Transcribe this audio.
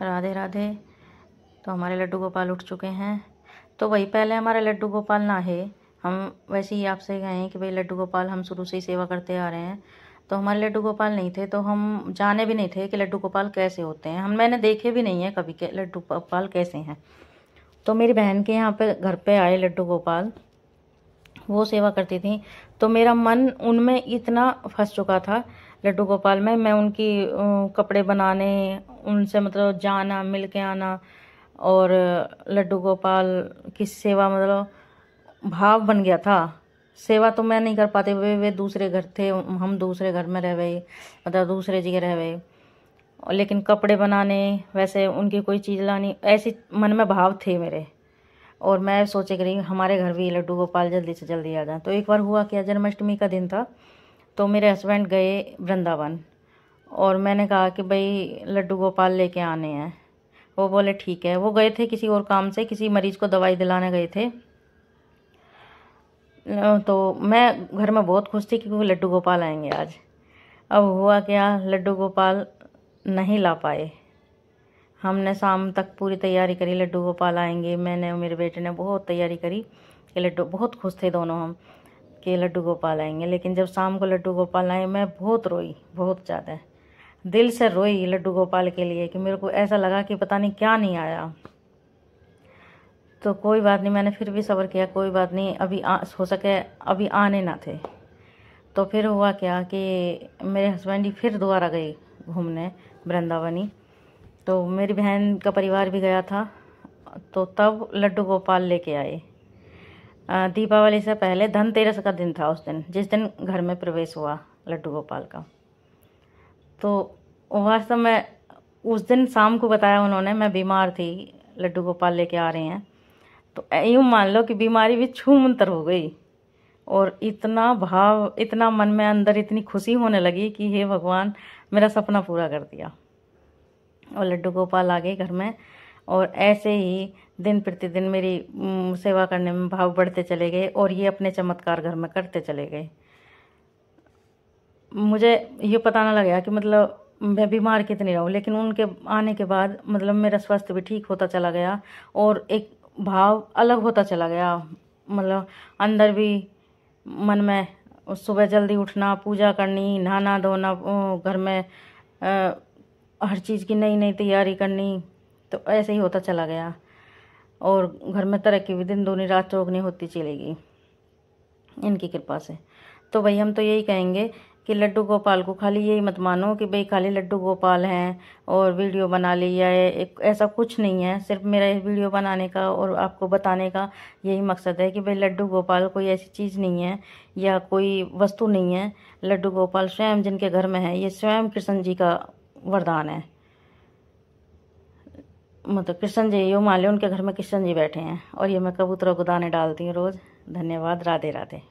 राधे राधे। तो हमारे लड्डू गोपाल उठ चुके हैं। तो वही पहले हमारे लड्डू गोपाल ना है, हम वैसे ही आपसे गए हैं कि भाई लड्डू गोपाल हम शुरू से ही सेवा करते आ रहे हैं। तो हमारे लड्डू गोपाल नहीं थे, तो हम जाने भी नहीं थे कि लड्डू गोपाल कैसे होते हैं। मैंने देखे भी नहीं है कभी के लड्डू गोपाल कैसे हैं। तो मेरी बहन के यहाँ पे घर पे आए लड्डू गोपाल, वो सेवा करती थी। तो मेरा मन उनमें इतना फंस चुका था लड्डू गोपाल में, मैं उनकी कपड़े बनाने, उनसे मतलब जाना, मिल के आना, और लड्डू गोपाल की सेवा मतलब भाव बन गया था। सेवा तो मैं नहीं कर पाती, वे दूसरे घर थे, हम दूसरे घर में रह गए, मतलब दूसरे जगह रह गए। लेकिन कपड़े बनाने, वैसे उनकी कोई चीज़ लानी, ऐसी मन में भाव थे मेरे। और मैं सोचे कि हमारे घर भी लड्डू गोपाल जल्दी से जल्दी आ जाए। तो एक बार हुआ क्या, जन्माष्टमी का दिन था, तो मेरे हस्बैंड गए वृंदावन, और मैंने कहा कि भाई लड्डू गोपाल लेके आने हैं। वो बोले ठीक है। वो गए थे किसी और काम से, किसी मरीज को दवाई दिलाने गए थे। तो मैं घर में बहुत खुश थी कि वो लड्डू गोपाल आएंगे आज। अब हुआ क्या, लड्डू गोपाल नहीं ला पाए। हमने शाम तक पूरी तैयारी करी, लड्डू गोपाल आएंगे, मैंने और मेरे बेटे ने बहुत तैयारी करी कि लड्डू, बहुत खुश थे दोनों हम कि लड्डू गोपाल आएंगे। लेकिन जब शाम को लड्डू गोपाल आए, मैं बहुत रोई, बहुत ज़्यादा दिल से रोई लड्डू गोपाल के लिए, कि मेरे को ऐसा लगा कि पता नहीं क्या नहीं आया। तो कोई बात नहीं, मैंने फिर भी सब्र किया, कोई बात नहीं, अभी हो सके अभी आने ना थे। तो फिर हुआ क्या कि मेरे हस्बैंड ही फिर दोबारा गए घूमने वृंदावनी। तो मेरी बहन का परिवार भी गया था, तो तब लड्डू गोपाल लेके आए। दीपावली से पहले धनतेरस का दिन था उस दिन, जिस दिन घर में प्रवेश हुआ लड्डू गोपाल का। तो वास्तव में उस दिन शाम को बताया उन्होंने, मैं बीमार थी, लड्डू गोपाल लेके आ रहे हैं। तो यूँ मान लो कि बीमारी भी छूमंतर हो गई, और इतना भाव, इतना मन में अंदर इतनी खुशी होने लगी कि हे भगवान, मेरा सपना पूरा कर दिया। और लड्डू गोपाल आ गए घर में, और ऐसे ही दिन प्रतिदिन मेरी सेवा करने में भाव बढ़ते चले गए, और ये अपने चमत्कार घर में करते चले गए। मुझे ये पता ना लगा कि मतलब मैं बीमार कितनी रहूं, लेकिन उनके आने के बाद मतलब मेरा स्वास्थ्य भी ठीक होता चला गया, और एक भाव अलग होता चला गया। मतलब अंदर भी, मन में, सुबह जल्दी उठना, पूजा करनी, नहाना धोना, घर में हर चीज़ की नई नई तैयारी करनी, तो ऐसे ही होता चला गया। और घर में तरक्की भी दिन दूनी रात चौगनी होती चलेगी इनकी कृपा से। तो भाई हम तो यही कहेंगे कि लड्डू गोपाल को खाली यही मत मानो कि भाई खाली लड्डू गोपाल हैं और वीडियो बना लिया है, एक ऐसा कुछ नहीं है। सिर्फ मेरा वीडियो बनाने का और आपको बताने का यही मकसद है कि भाई लड्डू गोपाल कोई ऐसी चीज़ नहीं है या कोई वस्तु नहीं है। लड्डू गोपाल स्वयं जिनके घर में है, ये स्वयं कृष्ण जी का वरदान है। मतलब कृष्ण जी, यो मान लो उनके घर में कृष्ण जी बैठे हैं, और ये मैं कबूतरों को दाने डालती हूँ रोज़। धन्यवाद। राधे राधे।